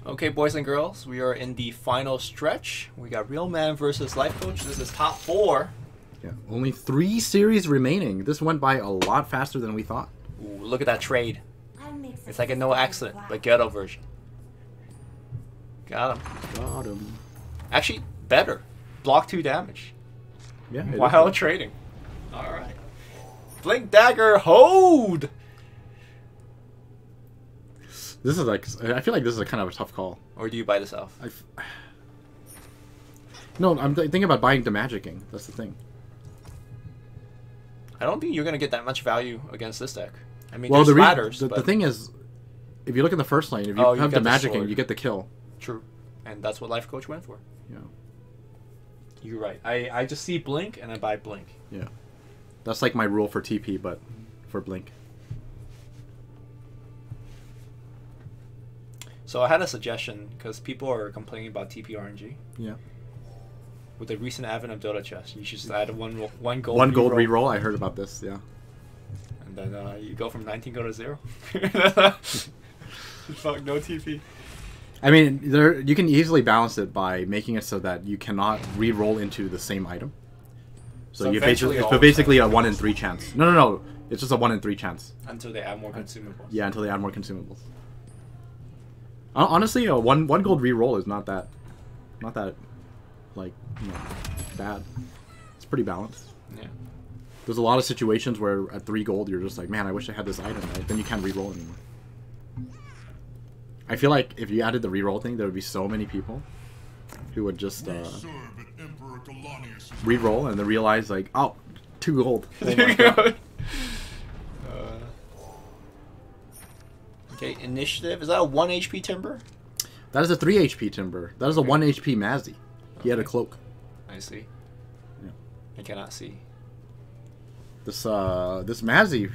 Okay, boys and girls, we are in the final stretch. We got Real Man versus Life Coach. This is top 4. Yeah, only 3 series remaining. This went by a lot faster than we thought. Ooh, look at that trade. It's like a no accident, but ghetto version. Got him. Got him. Actually, better. Block 2 damage. Yeah. While trading. Alright. Blink Dagger, hold! This is like, I feel like this is a kind of a tough call. Or do you buy this elf? No, I'm thinking about buying the Magicking. That's the thing. I don't think you're going to get that much value against this deck. I mean, well, there's ladders, the thing is, if you look in the first lane, if you have the Magicking, you get the kill. True. And that's what Life Coach went for. Yeah. You're right. I just see Blink and I buy Blink. Yeah. That's like my rule for TP, but for Blink. So I had a suggestion, because people are complaining about TP RNG. Yeah. With the recent advent of Dota Chess, you should just add one gold One gold reroll. I heard about this, yeah. And then you go from 19 go to 0. Fuck, no TP. I mean, you can easily balance it by making it so that you cannot re-roll into the same item. So you basically a 1 in 3 chance. No. It's just a 1 in 3 chance. Until they add more consumables. Yeah, until they add more consumables. Honestly, a one gold re-roll is not that, like, bad. It's pretty balanced. Yeah. There's a lot of situations where at 3 gold you're just like, man, I wish I had this item. Right? Then you can't re-roll anymore. I feel like if you added the re-roll thing, there would be so many people who would just re-roll and then realize like, oh, 2 gold. Oh my God. Okay, initiative. Is that a 1 HP Timber? That is a 3 HP Timber. That is a 1 HP Mazzy. He had a cloak. I see. Yeah. I cannot see. This Mazzy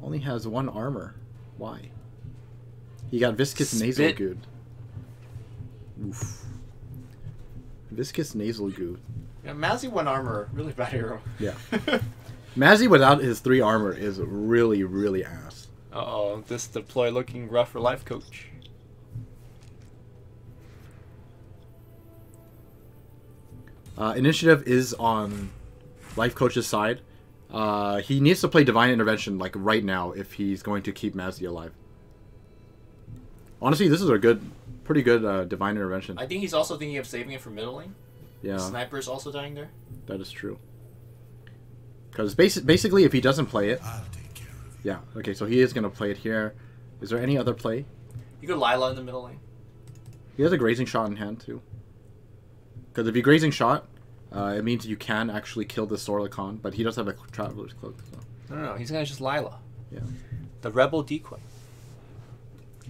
only has 1 armor. Why? He got Viscous Nasal Goo. Oof. Viscous Nasal Goo. Yeah, Mazzy 1 armor. Really bad hero. Yeah. Mazzy without his 3 armor is really, really ass. Uh-oh, this deploy looking rough for Life Coach. Initiative is on Life Coach's side. He needs to play Divine Intervention like right now if he's going to keep Mazzy alive. Honestly, this is a pretty good Divine Intervention. I think he's also thinking of saving it for middle lane. Yeah. Sniper's also dying there. That is true. Because basically, if he doesn't play it... Yeah, okay, so he is going to play it here. Is there any other play? You could Lila in the middle lane. He has a Grazing Shot in hand, too. Because if you Grazing Shot, it means you can actually kill the Sorlakan, but he does have a Traveler's Cloak. So. No, he's going to just Lila. Yeah. The Rebel Decoy.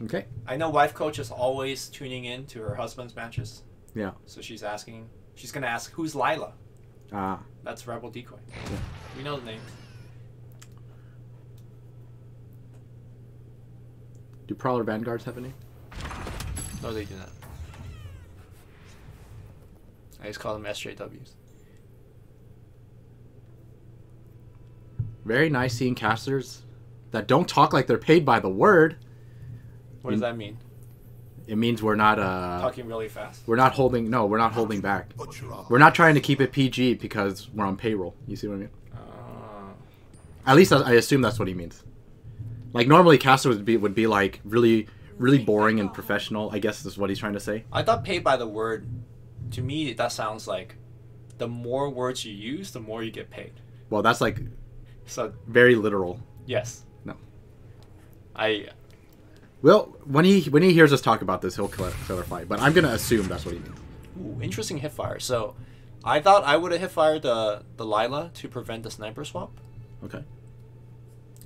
Okay. I know Wife Coach is always tuning in to her husband's matches. Yeah. So she's going to ask, who's Lila? Ah. That's Rebel Decoy. Yeah. We know the name. Do Prowler Vanguards have any? No, they do not. I just call them SJWs. Very nice seeing casters that don't talk like they're paid by the word. What does that mean? It means we're not talking really fast. We're not holding back. We're not trying to keep it PG because we're on payroll. You see what I mean? At least I assume that's what he means. Like normally casters would be like really boring and professional. I guess is what he's trying to say. I thought paid by the word. To me, that sounds like the more words you use, the more you get paid. Well, that's like very literal. Yes. No. Well, when he hears us talk about this, he'll clarify. But I'm gonna assume that's what he means. Ooh, interesting hipfire. So, I thought I would have hipfired the Lila to prevent the sniper swap. Okay.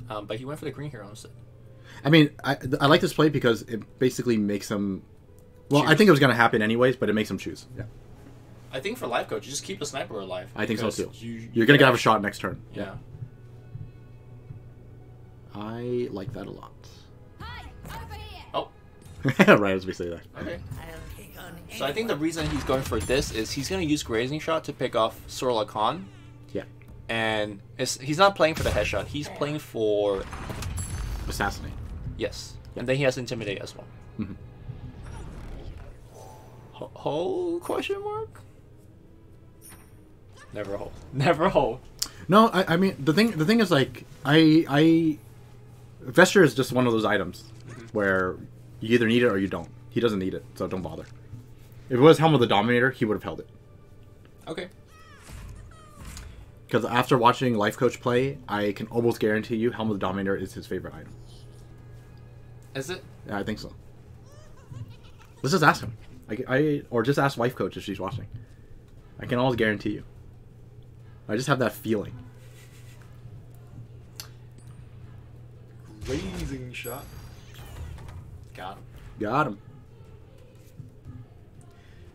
But he went for the green hero instead. I mean, I like this play because it basically makes him. Well, choose. I think it was gonna happen anyways, but it makes him choose. Yeah. I think for Life Coach, you just keep the sniper alive. I think so too. You're gonna have a shot next turn. Yeah. I like that a lot. Oh. Right as we say that. Okay. So I think the reason he's going for this is he's going to use Grazing Shot to pick off Sorlakan. Yeah. And he's not playing for the headshot. He's playing for... Assassinate. Yes. And then he has Intimidate as well. Mm-hmm. Hold? Question mark. Never hold. Never hold. No, I mean the thing is like Vesture is just one of those items where you either need it or you don't. He doesn't need it, so don't bother. If it was Helm of the Dominator, he would have held it. Okay. Because after watching Life Coach play, I can almost guarantee you Helm of the Dominator is his favorite item. Is it? Yeah, I think so. Let's just ask him. Or just ask Life Coach if she's watching. I can almost guarantee you. I just have that feeling. Raising shot. Got him. Got him.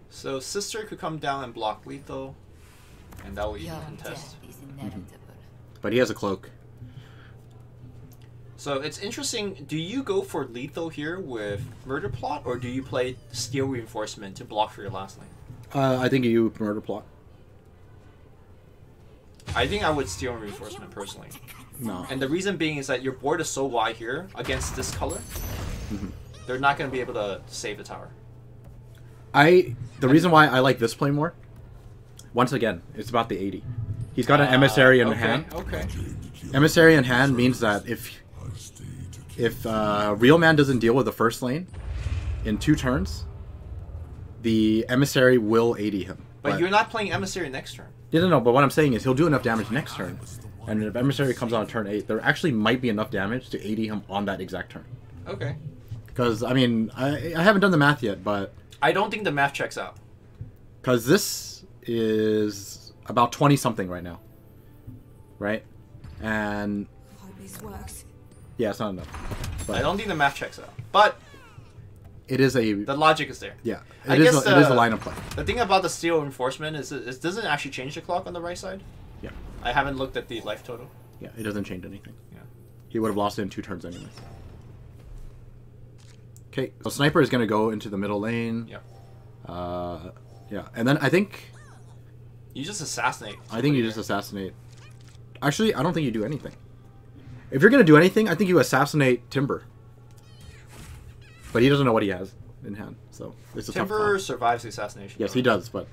So Sister could come down and block lethal, and that will even Your contest. death is inevitable. But he has a cloak. So it's interesting. Do you go for lethal here with Murder Plot, or do you play Steel Reinforcement to block for your last lane? I think you Murder Plot. I think I would Steel Reinforcement personally. No. And the reason being is that your board is so wide here against this color, they're not going to be able to save the tower. The reason why I like this play more, once again, it's about the 80. He's got an Emissary in hand. Okay. Emissary in hand means that if Real Man doesn't deal with the first lane in 2 turns, the Emissary will 80 him. But you're not playing Emissary next turn. No, but what I'm saying is he'll do enough damage next turn. And if Emissary comes on turn 8, there actually might be enough damage to 80 him on that exact turn. Okay. Because, I mean, I haven't done the math yet, but... I don't think the math checks out. Because this is about 20-something right now. Right? And... Hope this works. Yeah, it's not enough. But I don't think the math checks out. But it is a... the logic is there. Yeah. I It is guess a line of play. The thing about the Steel Reinforcement is it doesn't actually change the clock on the right side. Yeah. I haven't looked at the life total. Yeah, it doesn't change anything. Yeah. He would have lost it in 2 turns anyway. Okay, so Sniper is going to go into the middle lane. Yeah. Yeah, and then I think... You just assassinate. I think you just assassinate. Actually, I don't think you do anything. If you're going to do anything, I think you assassinate Timber. But he doesn't know what he has in hand, so it's a tough Timber call. survives the assassination. Yes, he does, but...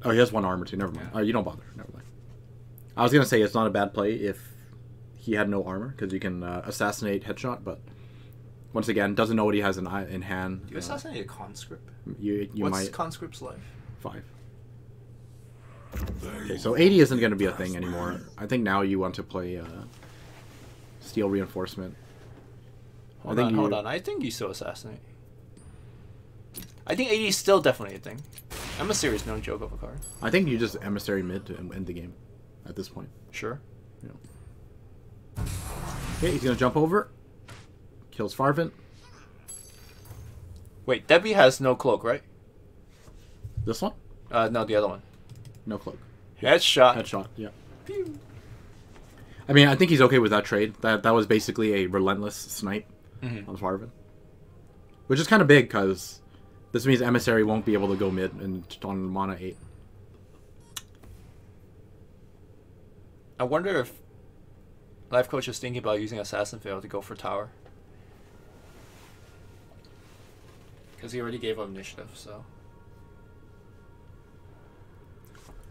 Oh, he has 1 armor too, never mind. Yeah. Oh, you don't bother, never mind. I was going to say it's not a bad play if he had no armor, because you can assassinate Headshot, but... Once again, doesn't know what he has in hand. Do you assassinate a conscript? You What's might... conscript's life? 5. Okay, so 80 isn't going to be a thing anymore. I think now you want to play Steel Reinforcement. Hold on. I think you still assassinate. I think 80 is still definitely a thing. Emissary is no joke of a card. I think you just Emissary mid to end the game at this point. Sure. Yeah. Okay, he's going to jump over. Kills Farvent. Wait, Debbie has no cloak, right? This one? No, the other one. No cloak. Headshot. Headshot, yeah. Pew. I mean, I think he's okay with that trade. That was basically a relentless snipe on Farvent. Which is kind of big, because this means Emissary won't be able to go mid and on mana 8. I wonder if Life Coach is thinking about using Assassin Veil to go for tower. Because he already gave up initiative, so...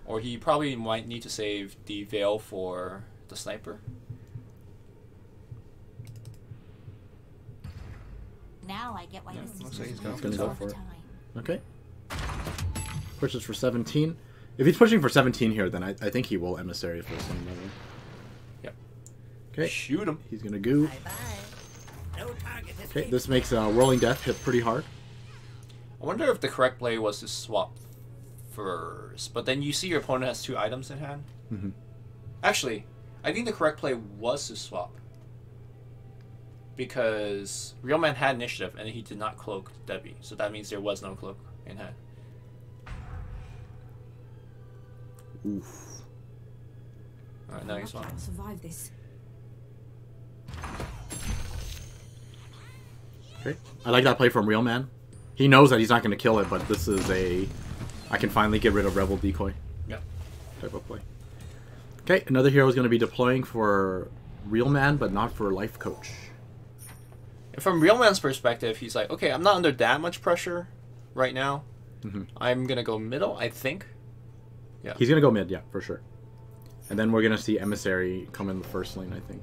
Or he probably might need to save the Veil for the Sniper. Now I get why Yeah, this looks is like he's gonna go for it. time. Okay. Pushes for 17. If he's pushing for 17 here, then I think he will Emissary for some level. Yep. Okay. Shoot him. He's gonna go. Bye-bye. No target is Okay, this makes Whirling Death hit pretty hard. I wonder if the correct play was to swap first. But then you see your opponent has 2 items in hand. Mm-hmm. Actually, I think the correct play was to swap. Because Real Man had initiative and he did not cloak Debbie. So that means there was no cloak in hand. Oof. Alright, now you swap. I'll survive this. Okay. I like that play from Real Man. He knows that he's not going to kill it, but this is a... I can finally get rid of Rebel Decoy Yep. type of play. Okay, another hero is going to be deploying for Real Man, but not for Life Coach. And from Real Man's perspective, he's like, okay, I'm not under that much pressure right now. I'm gonna go middle, I think. Yeah. He's gonna go mid, yeah, for sure. And then we're gonna see Emissary come in the first lane, I think.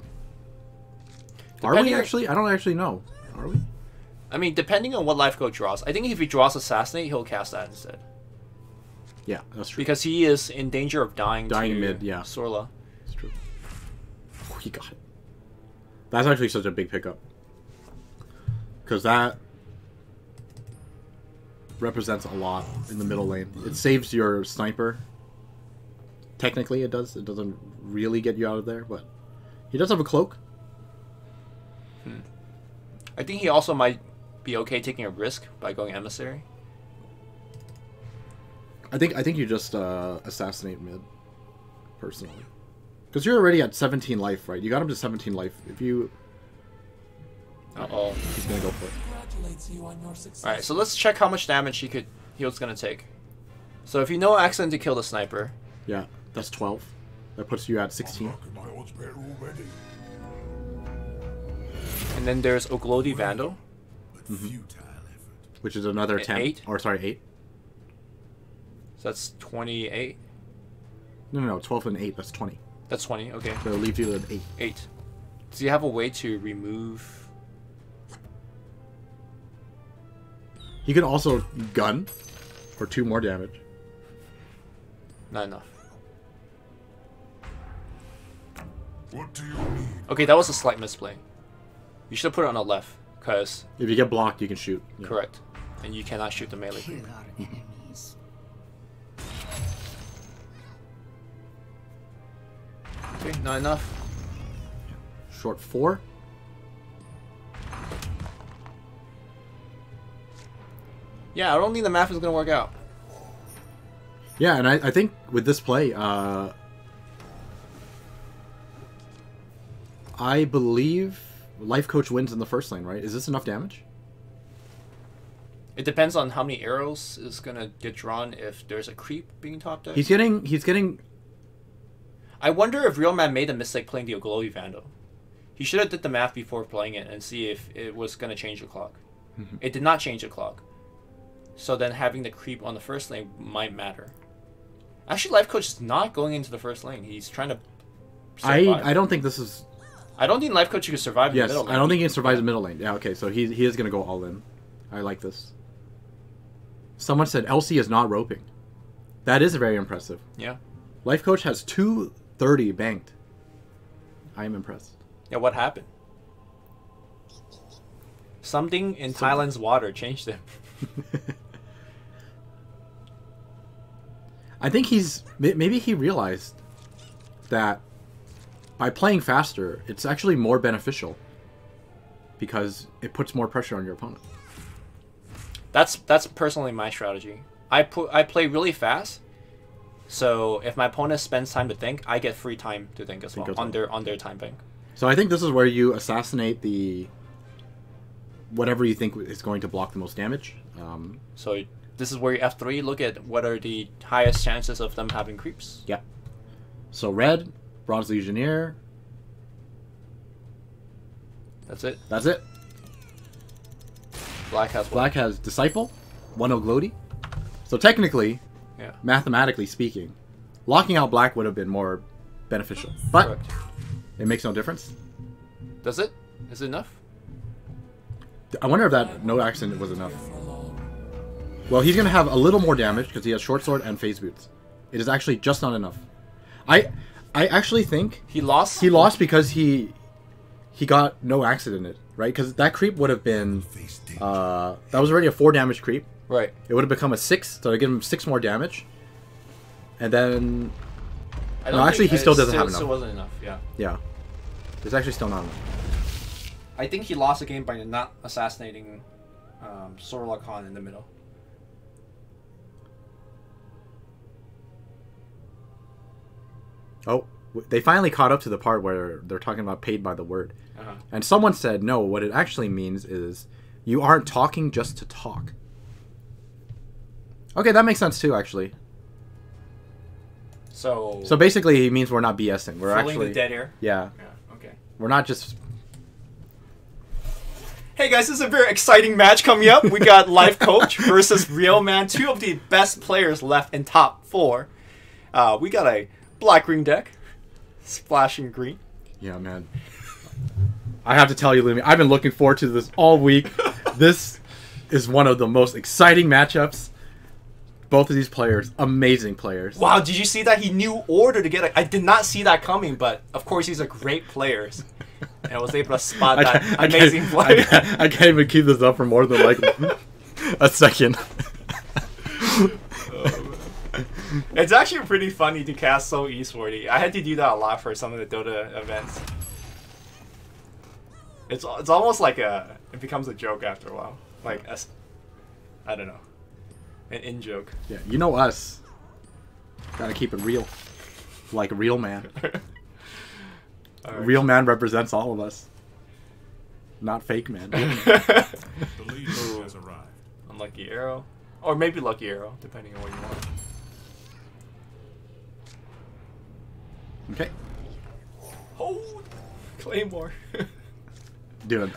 Are we actually? I don't actually know. Are we? I mean, depending on what life coach draws. I think if he draws Assassinate, he'll cast that instead. Yeah, that's true. Because he is in danger of dying to mid, yeah. Sorla. That's true. Oh, he got it. That's actually such a big pickup. Because that represents a lot in the middle lane. It saves your sniper. Technically, it does. It doesn't really get you out of there, but he does have a cloak. I think he also might be okay taking a risk by going Emissary. I think you just assassinate mid, personally, because you're already at 17 life, right? You got him to 17 life. If you, he's gonna go for it. All right, so let's check how much damage he was gonna take. So if you know accident to kill the sniper, yeah, that's 12. That puts you at 16. And then there's Oglodi Vandal, which is another 10. 8? Or sorry, 8. So that's 28. No, 12 and 8. That's 20. That's 20. Okay. So it'll leave you with 8. 8. Does he have a way to remove? He can also gun for 2 more damage. Not enough. What do you need? Okay, that was a slight misplay. You should have put it on the left, because If you get blocked, you can shoot. Yeah. correct, and you cannot shoot the melee. Kill our enemies. Okay, not enough. Short 4. Yeah, I don't think the math is gonna work out. Yeah, and I think with this play, I believe Life Coach wins in the first lane, right? Is this enough damage? It depends on how many arrows is gonna get drawn if there's a creep being top deck. He's getting. I wonder if Real Man made a mistake playing the Oglodi Vandal. He should have did the math before playing it and see if it was gonna change the clock. It did not change the clock. So then having the creep on the first lane might matter. Actually, Life Coach is not going into the first lane. He's trying to survive. I don't think this is. I don't think Life Coach can survive in the Yes, middle lane. I don't think he can survive the middle lane. Yeah, okay, so he is gonna go all in. I like this. Someone said LC is not roping. That is very impressive. Yeah. Life Coach has 230 banked. I am impressed. Yeah, what happened? Something in Thailand's water changed him. I think maybe he realized that by playing faster, it's actually more beneficial because it puts more pressure on your opponent. That's personally my strategy. I play really fast, so if my opponent spends time to think, I get free time to think as well on their time bank. So I think this is where you assassinate the whatever you think is going to block the most damage. So this is where you F3 look at what are the highest chances of them having creeps. Yeah. So red, Bronze Legionnaire. That's it. That's it. Black has what? Black has Disciple, 1 Oglodi. So technically, Yeah. mathematically speaking, locking out black would have been more beneficial. But Correct. it makes no difference. Does it? Is it enough? I wonder if that no accident was enough. Well, he's going to have a little more damage because he has Short Sword and Phase Boots. It is actually just not enough. I actually think He lost? he lost because he got no accident in it, right? Because that creep would have been... that was already a 4 damage creep. Right. It would have become a 6, so I give him 6 more damage. And then... I No, don't actually, think- he still it doesn't have still enough. wasn't enough, yeah. Yeah. There's actually still not enough. I think he lost the game by not assassinating Sorla Khan in the middle. Oh, they finally caught up to the part where they're talking about paid by the word. Uh-huh. And someone said, no, what it actually means is you aren't talking just to talk. Okay, that makes sense too, actually. So basically, he means we're not BSing. We're filling actually... the dead air? Yeah. Yeah, okay. We're not just... Hey guys, this is a very exciting match coming up. We got Life Coach versus Real Man, two of the best players left in top 4. We got a black-green deck, splashing green. Yeah, man. I have to tell you, Lumi, I've been looking forward to this all week. This is one of the most exciting matchups. Both of these players, amazing players. Wow, did you see that? He knew order to get it. I did not see that coming, but of course he's a great player. And I was able to spot that amazing play. I can't even keep this up for more than like a second. It's actually pretty funny to cast so eastwardy. I had to do that a lot for some of the Dota events. It's almost like it becomes a joke after a while. Like, I don't know. An in-joke. Yeah, you know us. Gotta keep it real. Like a real man. Right. Real man represents all of us. Not fake man. The leader has arrived. Unlucky arrow. Or maybe lucky arrow, depending on what you want. Okay. Oh! Claymore. Dude.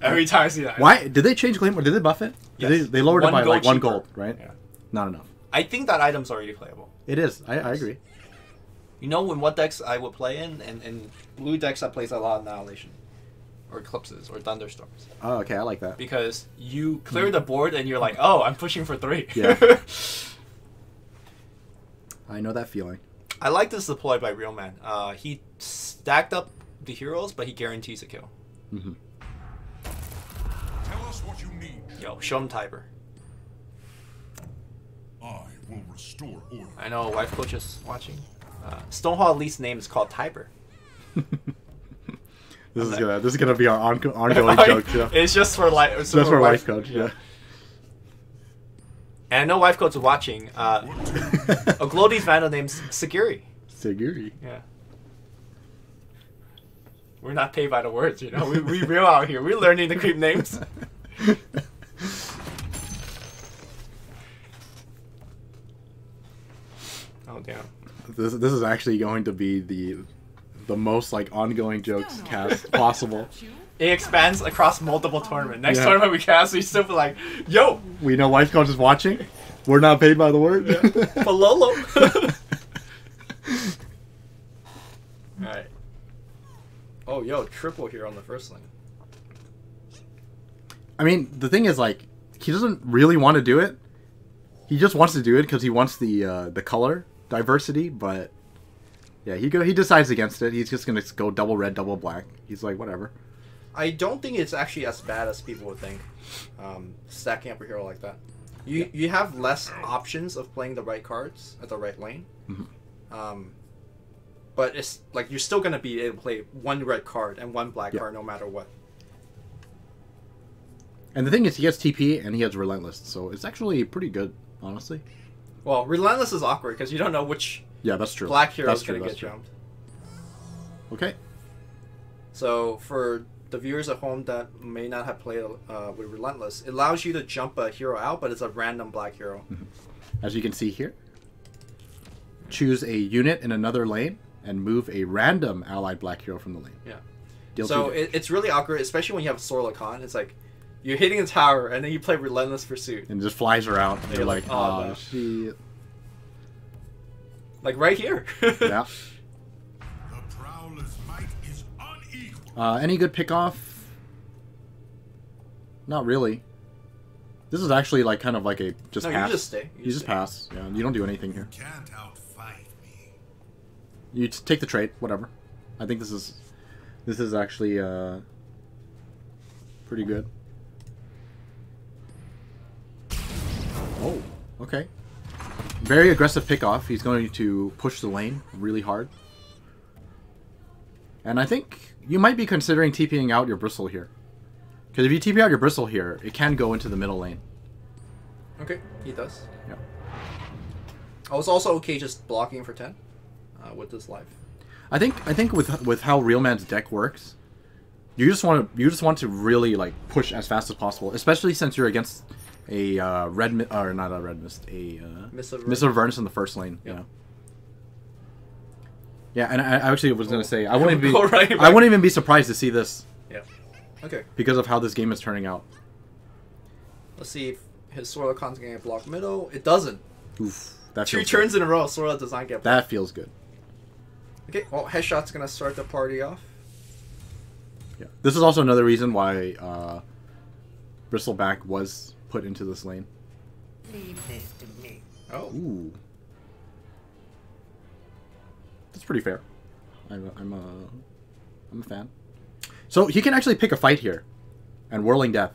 Every time I see that. Why? Did they change Claymore? Did they buff it? Yes. They lowered it by like 1 cheaper. gold, right? Yeah. Not enough. I think that item's already playable. It is. I agree. You know in what decks I would play in blue decks I plays a lot of Annihilation. Or Eclipses, or Thunderstorms. Oh, okay. I like that. Because you clear the board and you're like, oh, I'm pushing for 3. Yeah. I know that feeling. I like this deploy by Real Man. He stacked up the heroes, but he guarantees a kill. Mm-hmm. Tell us what you need. Yo, show him Tiber. I will restore order. I know Wife Coach is watching. Stonehall Elite's name is called Tiber. This is gonna be our ongoing joke too. It's just for Just for Wife Coach, yeah. And I know Wife Coach is watching. Oglodi's Vandal name's Sagiri. Siguri. Yeah. We're not paid by the words, you know. We real out here. We're learning the creep names. Oh damn. This is actually going to be the most like ongoing jokes cast possible. It expands across multiple tournaments. Next Yeah. tournament we cast, we still be like, yo, We know Wife Coach is watching. We're not paid by the word. Palolo. Alright. Oh, yo, triple here on the first lane. I mean, the thing is, like, he doesn't really want to do it. He just wants to do it because he wants the color diversity. But yeah, he decides against it. He's just gonna go double red, double black. He's like, whatever. I don't think it's actually as bad as people would think. Stacking up a hero like that. You have less options of playing the right cards at the right lane. Mm-hmm. But it's like you're still gonna be able to play one red card and one black card no matter what. And the thing is, he gets TP and he has Relentless, so it's actually pretty good, honestly. Well, Relentless is awkward because you don't know which Yeah, that's true. black hero That's is gonna true, get that's true. jumped. Okay. So for the viewers at home that may not have played with Relentless, it allows you to jump a hero out, but it's a random black hero. As you can see here, choose a unit in another lane and move a random allied black hero from the lane. Yeah. Deal So 2 damage. it's really awkward, especially when you have Sorla Khan. It's like you're hitting a tower and then you play Relentless Pursuit. And it just flies her out. And You're you're like, like, "Oh, oh, no." shit. Like right here. Yeah. The Prowler's might is unequal. Any good pick-off? Not really. This is actually like kind of like a just No, pass. you just stay. You just pass. Yeah, you don't do anything here. Can't outfight me. You take the trade, whatever. I think this is actually pretty good. Oh, okay. Very aggressive pick-off. He's going to push the lane really hard. And I think you might be considering TPing out your Bristle here. Because if you TP out your Bristle here, it can go into the middle lane. Okay, he does. Yeah. I was also okay just blocking for 10 with this life. I think with how Real Man's deck works, you just want to really like push as fast as possible, especially since you're against a Miss of Miss of Avernus in the first lane. Yep. Yeah. Yeah, and I actually was gonna say I wouldn't Go right I back. wouldn't even be surprised to see this. Yeah. Okay. because of how this game is turning out. Let's see if his Sorla Khan's gonna get blocked middle. It doesn't. Oof, that Two feels turns in a row, Sorla does not get blocked. That feels good. Okay, well, Headshot's gonna start the party off. Yeah, this is also another reason why Bristleback was put into this lane. Leave this to me. Oh. Ooh, that's pretty fair. I'm a fan. So he can actually pick a fight here, and Whirling Death.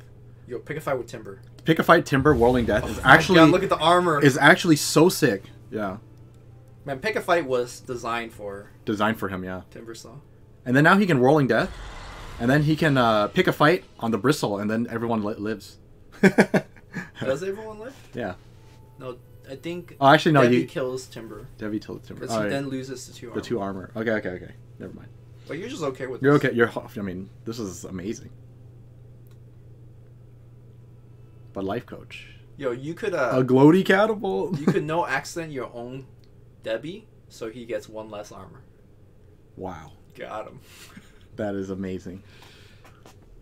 Yo, pick a fight with Timber. Pick a fight, Timber, Whirling Death is My actually God, look at the armor. is actually so sick. Yeah, Man, pick a fight was designed for designed for him. Yeah, Timber Saw. and then now he can Whirling Death, and then he can pick a fight on the Bristle, and then everyone lives. Does everyone live? Yeah. No, I think. Oh, actually, no. Debbie You kills Timber. Debbie told Timber. Because he then loses the 2 armor. the 2 armor. Okay. Never mind. But you're just okay with You're this. okay. I mean, this is amazing. But life coach. Yo, you could A gloaty catapult. you could no accident your own Debbie, so he gets 1 less armor. Wow, Got him. that is amazing.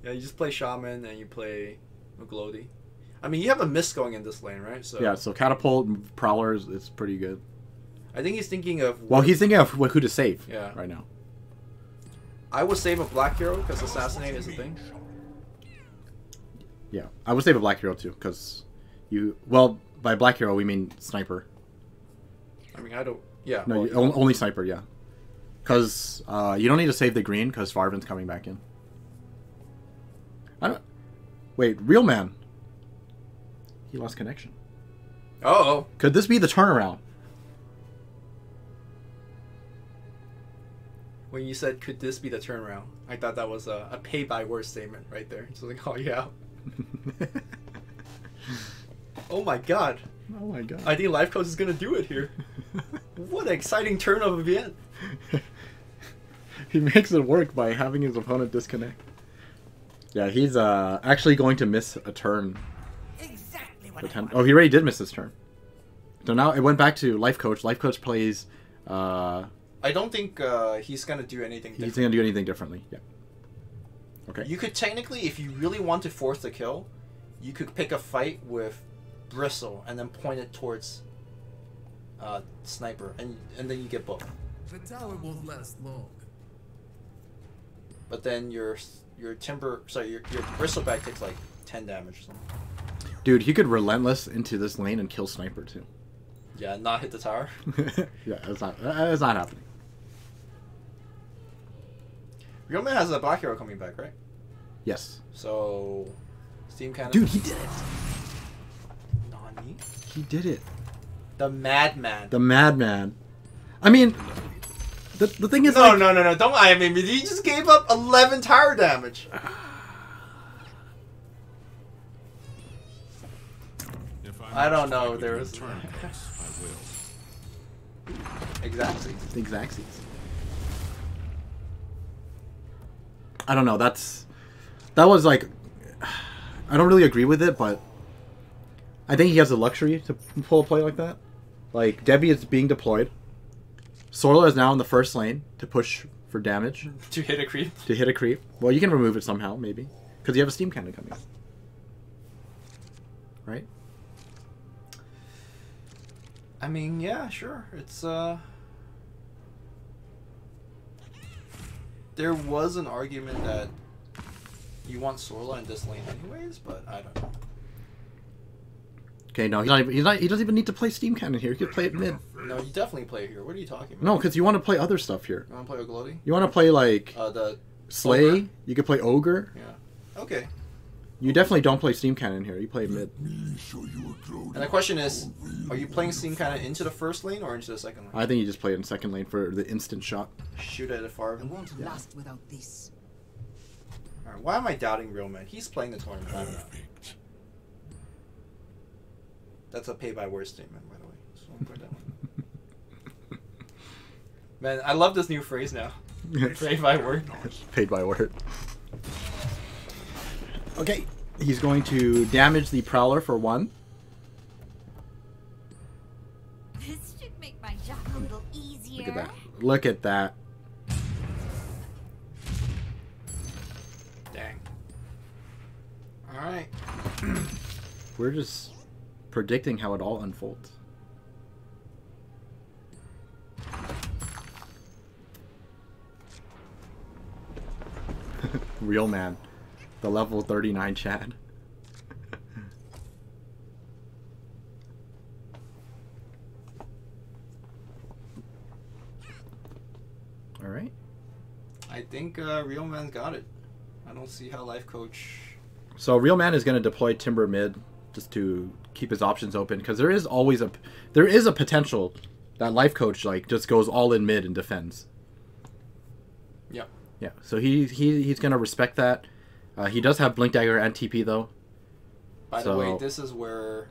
Yeah, you just play Shaman and you play Maglody. I mean, you have a miss going in this lane, right? So Yeah, so catapult prowlers is pretty good. I think he's thinking of. Well, he's thinking of who to save. Yeah. Right now. I would save a black hero because assassinate is a thing. Yeah, I would save a black hero too, because you. Well, by black hero we mean sniper. I mean, I don't. Yeah. No, well, only sniper. Yeah, because you don't need to save the green because Farvin's coming back in. I don't. Wait, real man. He lost connection. Oh. Could this be the turnaround? When you said, "Could this be the turnaround?" I thought that was a pay-by-word statement right there. Just like, call you out. Oh my God! Oh my god. I think Life Coach is gonna do it here. What an exciting turn of event! He makes it work by having his opponent disconnect. Yeah, he's actually going to miss a turn. Exactly what I want. Oh, he already did miss this turn. So now it went back to Life Coach. Life Coach plays. I don't think he's gonna do anything He's different. going to do anything differently. Yeah. Okay. You could technically, if you really want to force the kill, you could pick a fight with Bristle and then point it towards Sniper, and then you get both. The tower won't last long. But then your Timber, sorry, your Bristleback takes like 10 damage or something. Dude, he could Relentless into this lane and kill Sniper too. Yeah, not hit the tower. Yeah, it's not happening. Real Man has a black hero coming back, right? Yes. So, Steam Cannon. Dude, he did it. Nani? He did it. The Madman. The Madman. I mean, the thing is, No, like, no, don't lie at me. He just gave up 11 tower damage. If I don't know, expected there in was- return, yes, I will. Exactly. Exactsies. I don't know. That was like, I don't really agree with it, but I think he has the luxury to pull a play like that. Like, Debbie is being deployed. Sorla is now in the first lane to push for damage, To hit a creep. to hit a creep. Well, you can remove it somehow, maybe. Because you have a steam cannon coming. Right? I mean, yeah, sure. It's, There was an argument that you want Sorla in this lane anyways, but I don't know. Okay, no, he doesn't even need to play steam cannon here. He could play it mid. No, you definitely play here. What are you talking about? No, because you want to play other stuff here. You want to play Oglodi? You want to play, like, The... Slay. Ogre? You could play Ogre. Yeah. Okay. You definitely don't play steam cannon here. You play mid. And the question is, are you playing Steam Cannon into the first lane or into the second lane? I think you just play it in second lane for the instant shot. Shoot at a I Farvin. won't last without this. Alright, why am I doubting Real Man? He's playing the tournament. I don't know. That's a pay-by-word statement, by the way. So I'll put that one. Man, I love this new phrase now. Pay-by-word. Paid by word. Okay, he's going to damage the Prowler for 1. This should make my job a little easier. Look at that. Look at that. Dang. right. We're just predicting how it all unfolds. Real man. The level 39 Chad. Alright. I think Real Man's got it. I don't see how Life Coach... So Real Man is going to deploy Timber mid just to keep his options open, because there is always a potential that Life Coach like just goes all in mid and defends. Yeah. Yeah. So he's going to respect that. He does have Blink Dagger and TP though. By the way, this is where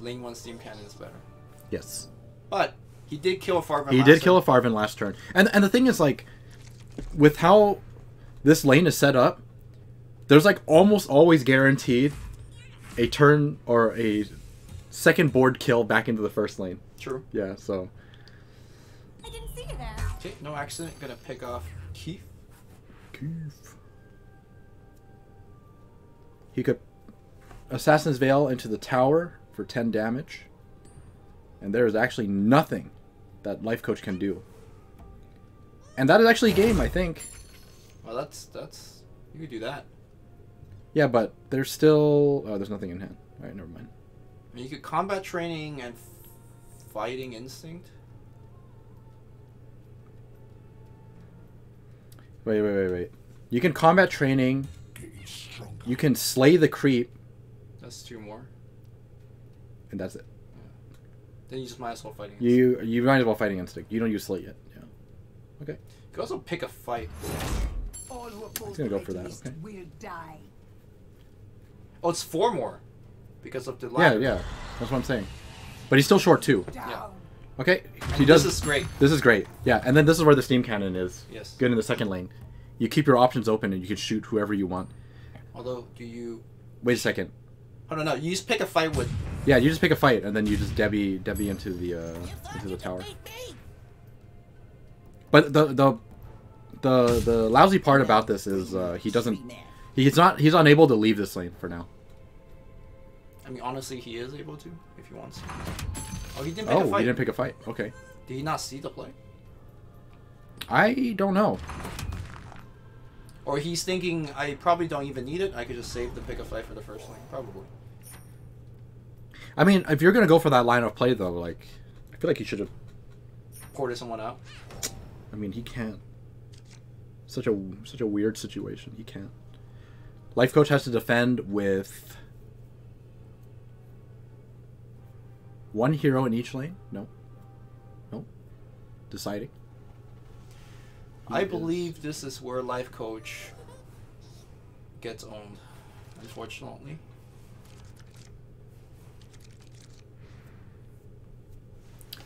Lane 1 Steam Cannon is better. Yes. But he did kill a Farven. He did kill a Farven last turn. And the thing is, like, with how this lane is set up, there's like almost always guaranteed a turn or a second board kill back into the first lane. True. Yeah, so. I didn't see you there. Okay, no accident. Gonna pick off Keith. He could Assassin's Veil into the tower for 10 damage. And there is actually nothing that Life Coach can do. And that is actually game, I think. Well, that's you could do that. Yeah, but there's still... Oh, there's nothing in hand. Alright, never mind. I mean, you could combat training and fighting instinct. Wait. You can combat training. You can slay the creep. That's 2 more. And that's it. Then you just might as well fighting. You might as well fighting instinct. You don't use slay yet. Yeah. Okay. You could also pick a fight. He's gonna go for that. Okay. Will die. Oh, it's 4 more. Because of the ladder. Yeah. That's what I'm saying. But he's still short too. Yeah. Okay. He does. This is great. This is great. Yeah, and then this is where the Steam Cannon is. Yes. Good in the second lane. You keep your options open and you can shoot whoever you want. Although, do you... Wait a second. Oh, no. You just pick a fight with... Yeah, you just pick a fight and then you just Debbie into the tower. But the lousy part about this is he's unable to leave this lane for now. I mean, honestly, he is able to if he wants to. Oh, he didn't pick a fight. He didn't pick a fight. Okay. Did he not see the play? I don't know. Or he's thinking, I probably don't even need it. I could just save the pick a fight for the first lane. Probably. I mean, if you're gonna go for that line of play though, like, I feel like he should have ported someone out. I mean, he can't. Such a weird situation. He can't. Life Coach has to defend with 1 hero in each lane. No. Deciding. I believe this is where Life Coach gets owned, unfortunately.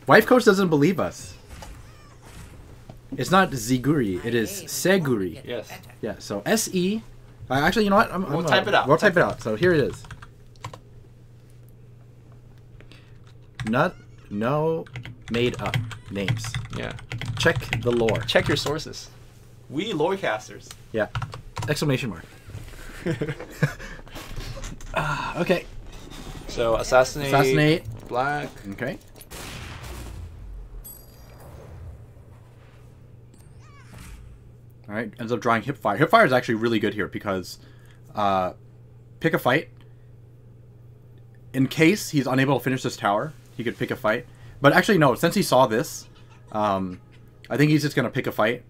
Life Coach doesn't believe us. It's not Ziguri, it is Seguri. Yes. Yeah, so S-E. Actually, you know what? We'll type it out. We'll type it out. So here it is. No made up names. Yeah. Check the lore. Check your sources. We lorecasters. Yeah. Exclamation mark. Okay. So assassinate. Black. Okay. Alright, ends up drawing Hipfire. Hipfire is actually really good here because pick a fight. In case he's unable to finish this tower, he could pick a fight. But actually, no, since he saw this, I think he's just going to pick a fight,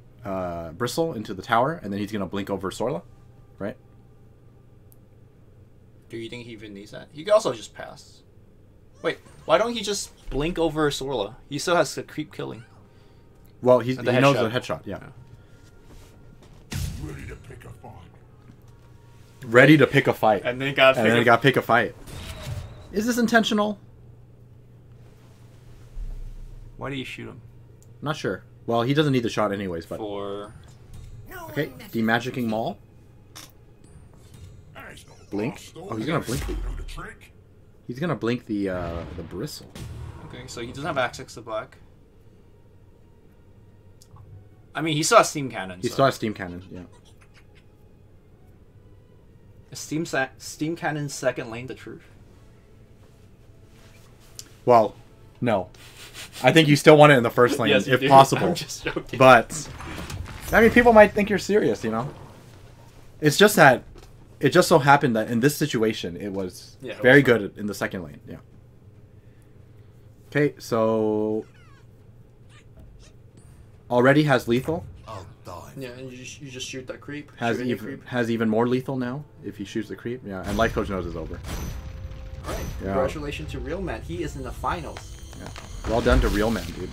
Bristle into the tower, and then he's going to blink over Sorla, right? Do you think he even needs that? He could also just pass. Wait, why don't he just blink over Sorla? He still has the creep killing. Well, he knows the headshot, yeah. Ready to pick a fight. Ready to pick a fight. And then he got pick a fight. Is this intentional? Why do you shoot him? Not sure. Well, he doesn't need the shot anyways, but... Okay, demagicking Maul. Blink. Oh, he's gonna blink the... He's gonna blink the Bristle. Okay, so he doesn't have access to black. I mean, he still has Steam Cannon. He still has Steam Cannon, yeah. Is Steam Cannon's second lane the truth? Well, no. I think you still want it in the first lane, Yes, you if do. possible. I'm just joking. But, I mean, people might think you're serious, you know? It's just that, it just so happened that in this situation, it was very good in the second lane, yeah. Okay, so... Already has lethal. I'll die. Yeah, and you just shoot that creep. Has Shoot any even creep. has even more lethal now if he shoots the creep. Yeah, and Life Coach knows it's over. Alright, Yeah. congratulations to Real Man. He is in the finals. Yeah. Well done to Real Man, dude.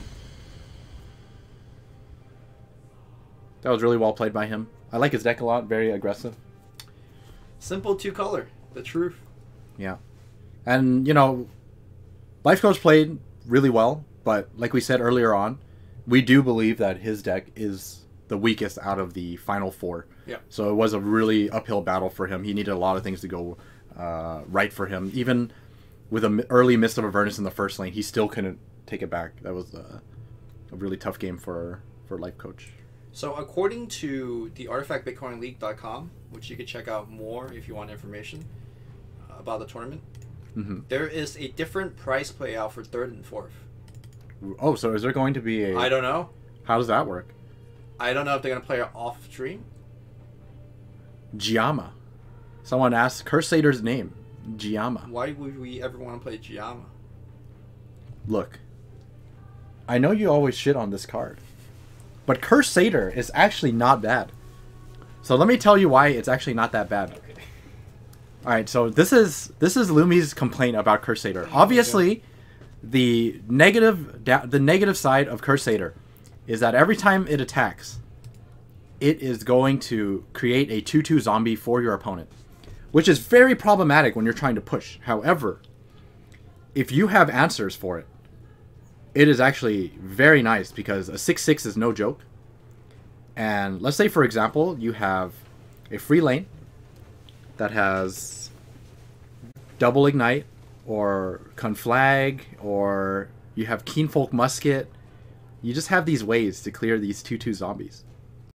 That was really well played by him. I like his deck a lot. Very aggressive. Simple two-color. The truth. Yeah. And, you know, Life Coach played really well, but like we said earlier on, we do believe that his deck is the weakest out of the final four. Yeah. So it was a really uphill battle for him. He needed a lot of things to go right for him. Even with an early Mist of Avernus in the first lane, he still couldn't take it back. That was a really tough game for Life Coach. So according to the artifactbitcoinleague.com, which you can check out more if you want information about the tournament, there is a different prize payout for third and fourth. Oh, so is there going to be a... I don't know. How does that work? I don't know if they're going to play it off stream. Giamma. Someone asked Cursator's name. Giamma. Why would we ever want to play Giamma? Look. I know you always shit on this card. But Cursator is actually not bad. So let me tell you why it's actually not that bad. Okay. Alright, so this is Lumi's complaint about Cursator. Obviously, the negative side of Cursator is that every time it attacks, it is going to create a 2/2 zombie for your opponent, which is very problematic when you're trying to push. However, if you have answers for it, it is actually very nice because a 6/6 is no joke. And let's say, for example, you have a free lane that has double ignite or conflag, or you have Keenfolk Musket. You just have these ways to clear these 2/2 zombies.